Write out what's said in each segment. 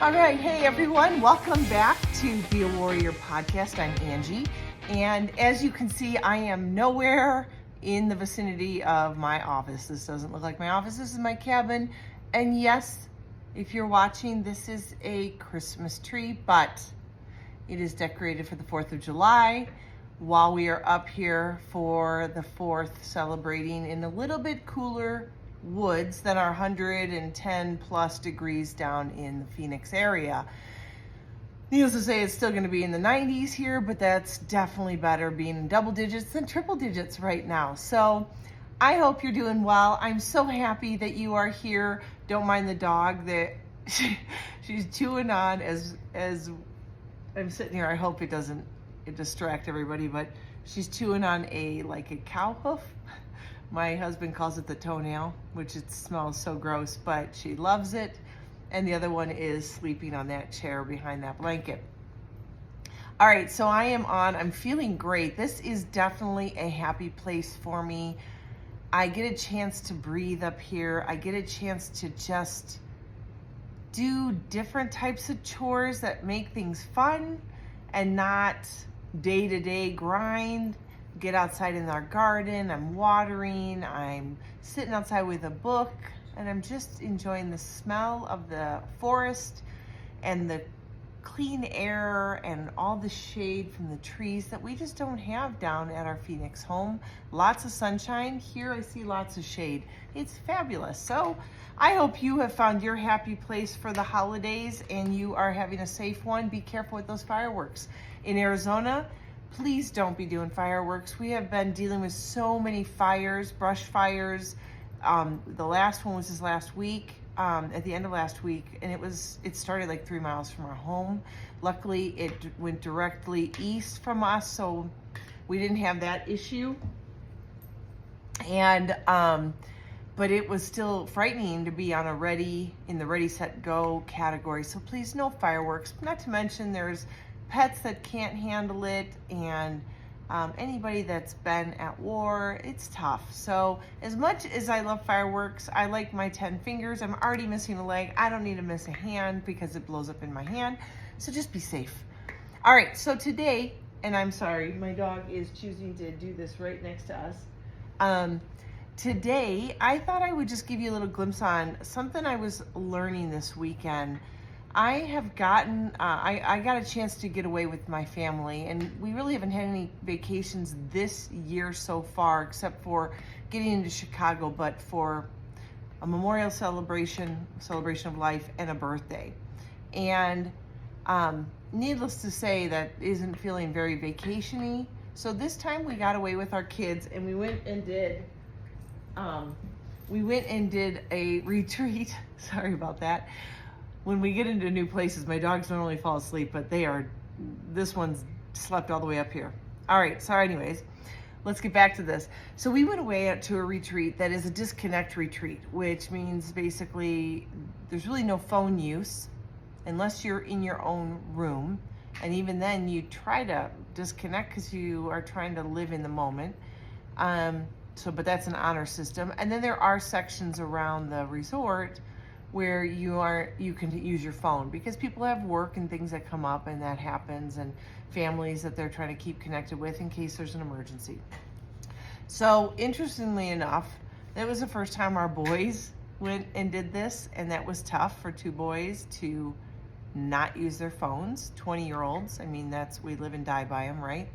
All right, hey everyone, welcome back to Be a Warrior podcast. I'm Angie, and as you can see, I am nowhere in the vicinity of my office. This doesn't look like my office, this is my cabin, and yes, if you're watching, this is a Christmas tree, but it is decorated for the 4th of July while we are up here for the 4th, celebrating in a little bit cooler woods than our 110 plus degrees down in the Phoenix area. Needless to say, it's still going to be in the 90s here, but that's definitely better being in double digits than triple digits right now. So I hope you're doing well. I'm so happy that you are here. Don't mind the dog that she's chewing on as I'm sitting here. I hope it doesn't distract everybody, but she's chewing on a cow hoof. My husband calls it the toenail, which it smells so gross, but she loves it. And the other one is sleeping on that chair behind that blanket. All right, so I'm feeling great. This is definitely a happy place for me. I get a chance to breathe up here. I get a chance to just do different types of chores that make things fun and not day-to-day grind. Get outside in our garden, I'm watering, I'm sitting outside with a book, and I'm just enjoying the smell of the forest and the clean air and all the shade from the trees that we just don't have down at our Phoenix home. Lots of sunshine. Here I see lots of shade. It's fabulous. So I hope you have found your happy place for the holidays and you are having a safe one. Be careful with those fireworks. In Arizona, please don't be doing fireworks. We have been dealing with so many fires, brush fires. The last one was this last week, at the end of last week, and it started like 3 miles from our home. Luckily, it went directly east from us, so we didn't have that issue. And but it was still frightening to be on in the ready, set, go category. So please, no fireworks. Not to mention there's pets that can't handle it, and anybody that's been at war, it's tough. So as much as I love fireworks, I like my 10 fingers. I'm already missing a leg. I don't need to miss a hand because it blows up in my hand. So just be safe. All right, so today, and I'm sorry, my dog is choosing to do this right next to us. Today, I thought I would just give you a little glimpse on something I was learning this weekend. I have gotten, I got a chance to get away with my family, and we really haven't had any vacations this year so far, except for getting into Chicago, but for a memorial celebration of life, and a birthday. And needless to say, that isn't feeling very vacation-y. So this time we got away with our kids, and we went and did a retreat. Sorry about that. When we get into new places, my dogs don't only fall asleep, but this one's slept all the way up here. All right, so anyways, let's get back to this. So we went away out to a retreat that is a disconnect retreat, which means basically there's really no phone use unless you're in your own room. And even then you try to disconnect because you are trying to live in the moment. But that's an honor system. And then there are sections around the resort where you can use your phone because people have work and things that come up, and that happens, and families that they're trying to keep connected with in case there's an emergency. So interestingly enough, that was the first time our boys went and did this, and that was tough for 2 boys to not use their phones. 20-year-olds, I mean, we live and die by them, right?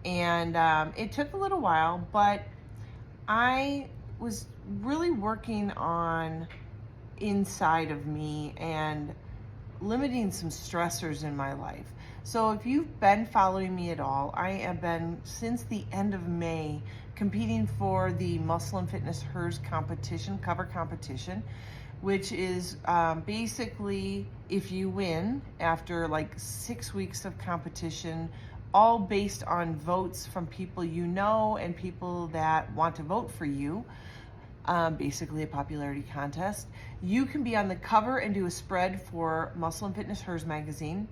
And it took a little while, but I was really working on inside of me and limiting some stressors in my life. So if you've been following me at all, I have been, since the end of May, competing for the Muscle and Fitness HERS competition, cover competition, which is basically if you win after like 6 weeks of competition, all based on votes from people you know and people that want to vote for you, basically a popularity contest. You can be on the cover and do a spread for Muscle and Fitness HERS magazine,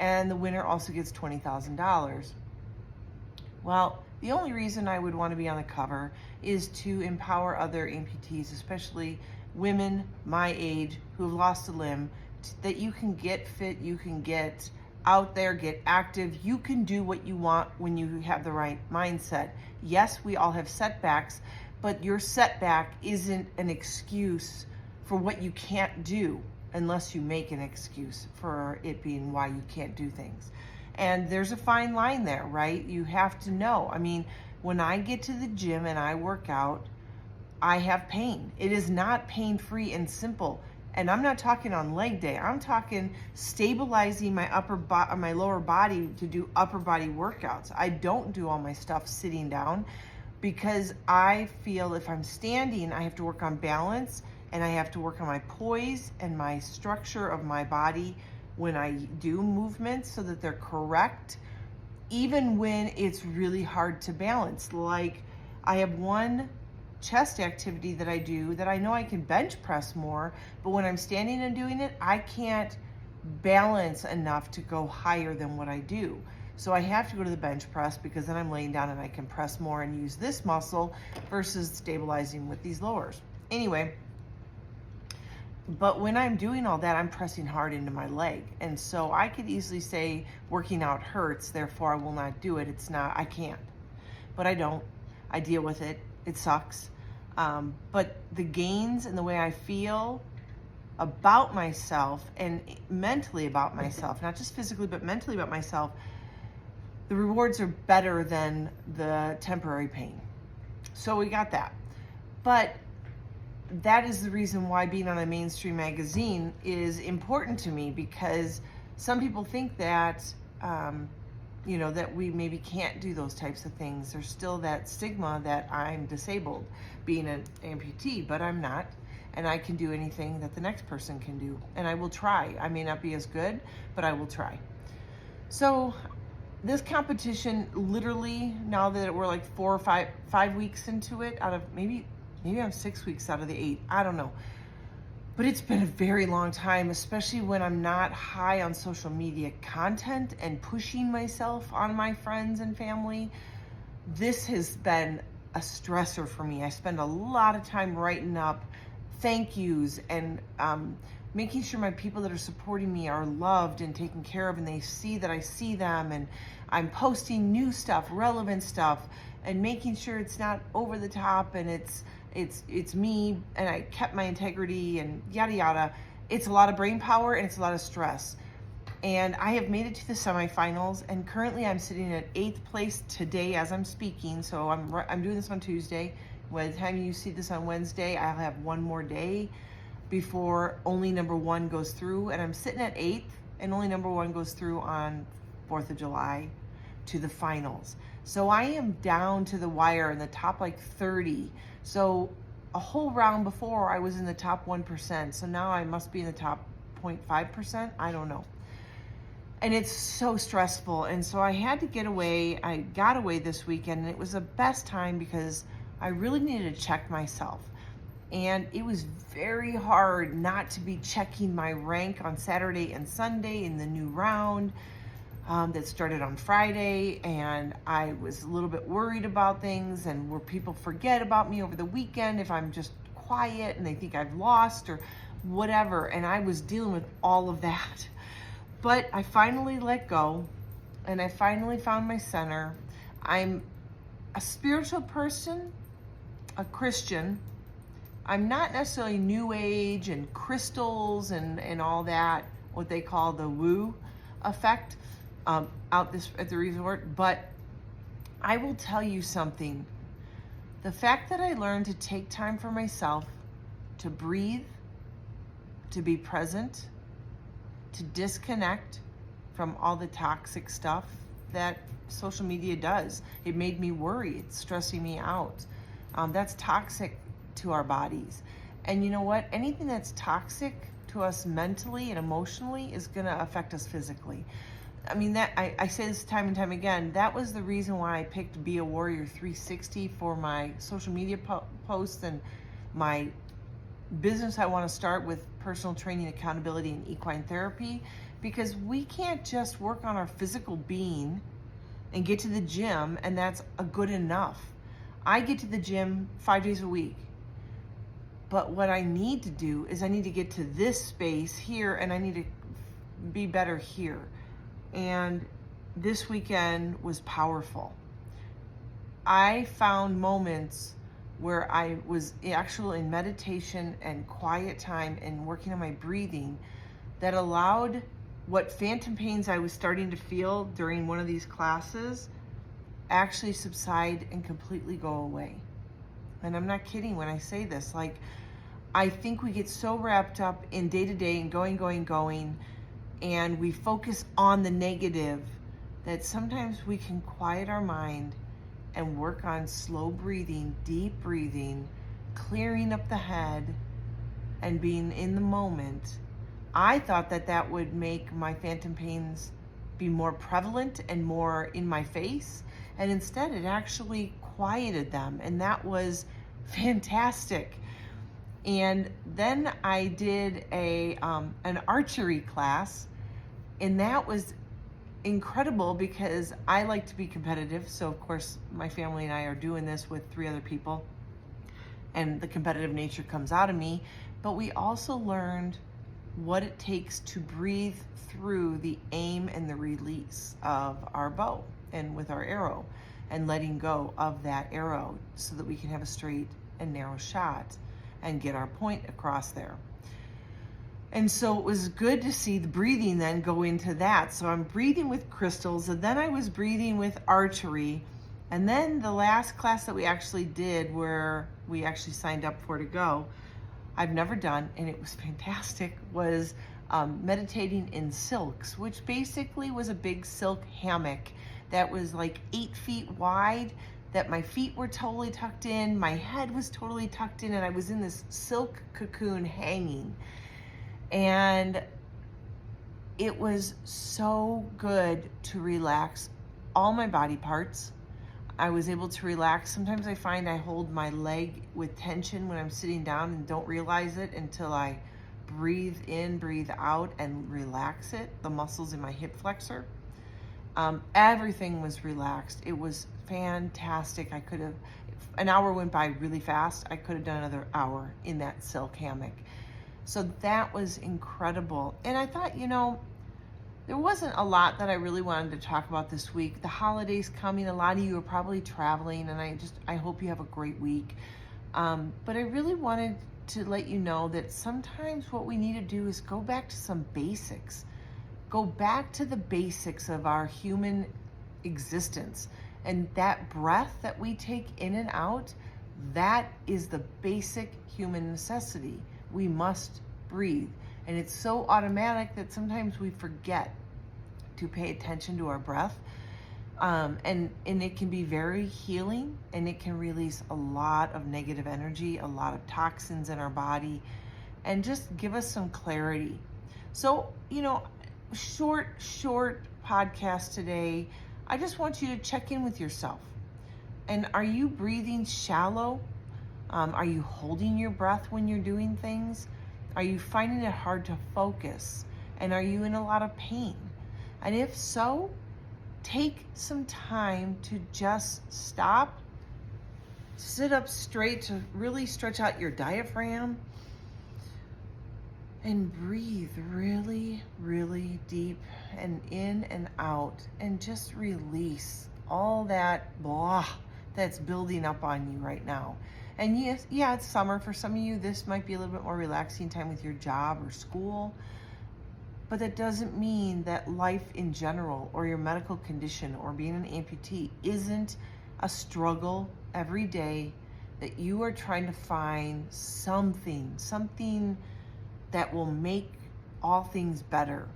and the winner also gets $20,000. Well, the only reason I would want to be on the cover is to empower other amputees, especially women my age who have lost a limb, that you can get fit, you can get out there, get active, you can do what you want when you have the right mindset. Yes, we all have setbacks, but your setback isn't an excuse for what you can't do unless you make an excuse for it being why you can't do things. And there's a fine line there, right? You have to know. I mean, when I get to the gym and I work out, I have pain. It is not pain-free and simple. And I'm not talking on leg day. I'm talking stabilizing my lower body to do upper body workouts. I don't do all my stuff sitting down because I feel if I'm standing, I have to work on balance and I have to work on my poise and my structure of my body when I do movements so that they're correct, even when it's really hard to balance. Like I have one chest activity that I do that I know I can bench press more, but when I'm standing and doing it, I can't balance enough to go higher than what I do. So I have to go to the bench press because then I'm laying down and I can press more and use this muscle versus stabilizing with these lowers. Anyway, but when I'm doing all that, I'm pressing hard into my leg. And so I could easily say working out hurts, therefore I will not do it. It's not, I can't. But I don't. I deal with it. It sucks. But the gains and the way I feel about myself and mentally about myself, not just physically, but mentally about myself, the rewards are better than the temporary pain. So we got that. But that is the reason why being on a mainstream magazine is important to me, because some people think that, that we maybe can't do those types of things. There's still that stigma that I'm disabled, being an amputee, but I'm not. And I can do anything that the next person can do. And I will try. I may not be as good, but I will try. So this competition, literally, now that we're like 4 or 5 weeks into it, out of maybe I'm 6 weeks out of the 8, I don't know. But it's been a very long time, especially when I'm not high on social media content and pushing myself on my friends and family. This has been a stressor for me. I spend a lot of time writing up thank yous and making sure my people that are supporting me are loved and taken care of, and they see that I see them, and I'm posting new stuff, relevant stuff, and making sure it's not over the top and it's me and I kept my integrity and yada yada. It's a lot of brain power and it's a lot of stress. And I have made it to the semifinals, and currently I'm sitting at 8th place today as I'm speaking. So I'm doing this on Tuesday. By the time you see this on Wednesday, I'll have one more day before only number 1 goes through, and I'm sitting at 8th, and only number 1 goes through on 4th of July to the finals. So I am down to the wire in the top like 30. So a whole round before I was in the top 1%. So now I must be in the top 0.5%. I don't know. And it's so stressful. And so I had to get away. I got away this weekend, and it was the best time because I really needed to check myself. And it was very hard not to be checking my rank on Saturday and Sunday in the new round that started on Friday. And I was a little bit worried about things, and will people forget about me over the weekend if I'm just quiet and they think I've lost or whatever. And I was dealing with all of that. But I finally let go, and I finally found my center. I'm a spiritual person, a Christian. I'm not necessarily new age and crystals and all that, what they call the woo effect at the resort. But I will tell you something. The fact that I learned to take time for myself, to breathe, to be present, to disconnect from all the toxic stuff that social media does. It made me worry. It's stressing me out. That's toxic to our bodies. And you know what? Anything that's toxic to us mentally and emotionally is going to affect us physically. I mean, that I say this time and time again, that was the reason why I picked Be a Warrior 360 for my social media posts and my business I want to start with personal training, accountability, and equine therapy, because we can't just work on our physical being and get to the gym and that's a good enough. I get to the gym 5 days a week. But what I need to do is I need to get to this space here, and I need to be better here. And this weekend was powerful. I found moments where I was actually in meditation and quiet time and working on my breathing that allowed what phantom pains I was starting to feel during one of these classes actually subside and completely go away. And I'm not kidding when I say this. Like, I think we get so wrapped up in day to day and going, and we focus on the negative that sometimes we can quiet our mind and work on slow breathing, deep breathing, clearing up the head, and being in the moment. I thought that that would make my phantom pains be more prevalent and more in my face, and instead it actually quieted them, and that was fantastic. And then I did an archery class, and that was incredible because I like to be competitive. So of course my family and I are doing this with 3 other people, and the competitive nature comes out of me. But we also learned what it takes to breathe through the aim and the release of our bow and with our arrow, and letting go of that arrow so that we can have a straight and narrow shot and get our point across there. And so it was good to see the breathing then go into that. So I'm breathing with crystals, and then I was breathing with archery. And then the last class that we actually did, where we actually signed up for to go, I've never done, and it was fantastic, was meditating in silks, which basically was a big silk hammock that was like 8 feet wide, that my feet were totally tucked in, my head was totally tucked in, and I was in this silk cocoon hanging. And it was so good to relax all my body parts. I was able to relax. Sometimes I find I hold my leg with tension when I'm sitting down and don't realize it until I breathe in, breathe out, and relax it, the muscles in my hip flexor. Everything was relaxed. It was fantastic. An hour went by really fast. I could have done another hour in that silk hammock. So that was incredible. And I thought, there wasn't a lot that I really wanted to talk about this week. The holidays coming, a lot of you are probably traveling, and I hope you have a great week. But I really wanted to let you know that sometimes what we need to do is go back to some basics. Go back to the basics of our human existence. And that breath that we take in and out, that is the basic human necessity. We must breathe. And it's so automatic that sometimes we forget to pay attention to our breath. And it can be very healing, and it can release a lot of negative energy, a lot of toxins in our body, and just give us some clarity. So, short podcast today. I just want you to check in with yourself. And are you breathing shallow? Are you holding your breath when you're doing things? Are you finding it hard to focus? And are you in a lot of pain? And if so, take some time to just stop, sit up straight to really stretch out your diaphragm, and breathe really, really deep and in and out, and just release all that blah that's building up on you right now. And yes, it's summer. For some of you, this might be a little bit more relaxing time with your job or school. But that doesn't mean that life in general, or your medical condition, or being an amputee isn't a struggle every day, that you are trying to find something that will make all things better.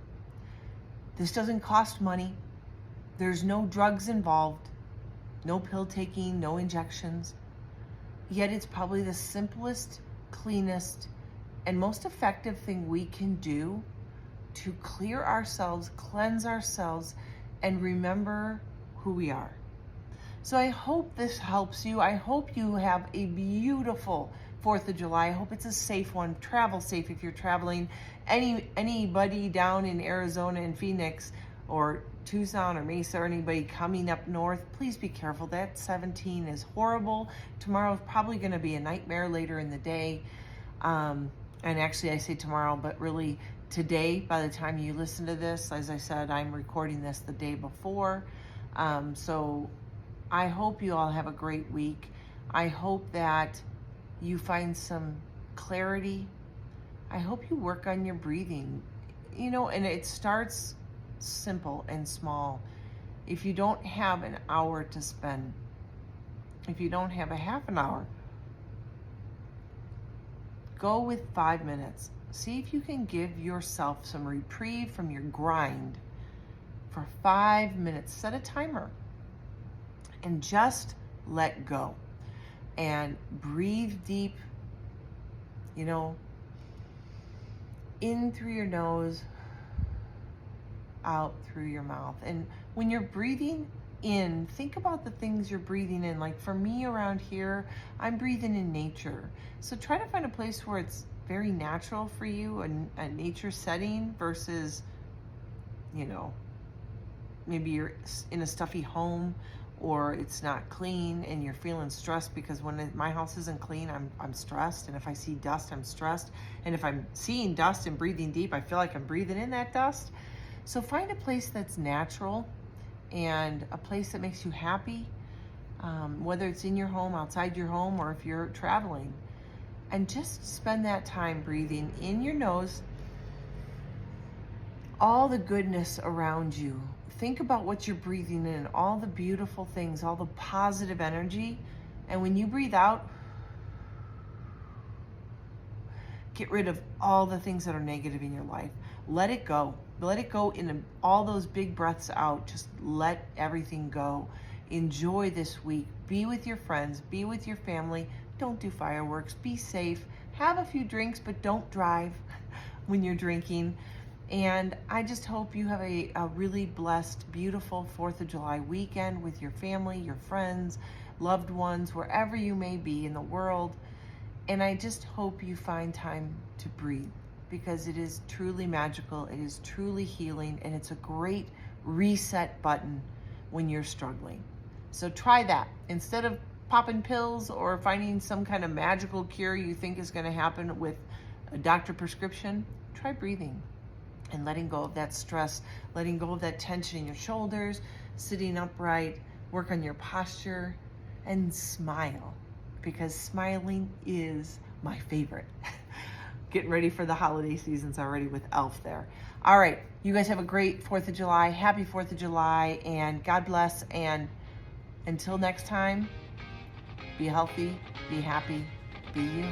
This doesn't cost money. There's no drugs involved, no pill taking, no injections. Yet it's probably the simplest, cleanest, and most effective thing we can do to clear ourselves, cleanse ourselves, and remember who we are. So I hope this helps you. I hope you have a beautiful 4th of July. I hope it's a safe one. Travel safe if you're traveling. Anybody down in Arizona and Phoenix or Tucson or Mesa, or anybody coming up north, please be careful. That 17 is horrible. Tomorrow's probably going to be a nightmare later in the day. And actually I say tomorrow, but really today, by the time you listen to this, as I said, I'm recording this the day before. So I hope you all have a great week. I hope that you find some clarity. I hope you work on your breathing, and it starts simple and small. If you don't have an hour to spend, if you don't have a half an hour, go with 5 minutes. See if you can give yourself some reprieve from your grind for 5 minutes. Set a timer and just let go and breathe deep, in through your nose, out through your mouth. And when you're breathing in, think about the things you're breathing in. Like for me around here, I'm breathing in nature. So try to find a place where it's very natural for you, a nature setting versus, maybe you're in a stuffy home or it's not clean and you're feeling stressed because when my house isn't clean, I'm stressed. And if I see dust, I'm stressed. And if I'm seeing dust and breathing deep, I feel like I'm breathing in that dust. So find a place that's natural and a place that makes you happy, whether it's in your home, outside your home, or if you're traveling. And just spend that time breathing in your nose, all the goodness around you. Think about what you're breathing in, all the beautiful things, all the positive energy. And when you breathe out, get rid of all the things that are negative in your life. Let it go. Let it go in all those big breaths out. Just let everything go. Enjoy this week. Be with your friends. Be with your family. Don't do fireworks. Be safe. Have a few drinks, but don't drive when you're drinking. And I just hope you have a really blessed, beautiful 4th of July weekend with your family, your friends, loved ones, wherever you may be in the world. And I just hope you find time to breathe, because it is truly magical, it is truly healing, and it's a great reset button when you're struggling. So try that. Instead of popping pills or finding some kind of magical cure you think is going to happen with a doctor prescription, try breathing and letting go of that stress, letting go of that tension in your shoulders, sitting upright, work on your posture, and smile, because smiling is my favorite. Getting ready for the holiday seasons already with Elf there. All right, you guys have a great 4th of July. Happy 4th of July, and God bless. And until next time, be healthy, be happy, be you.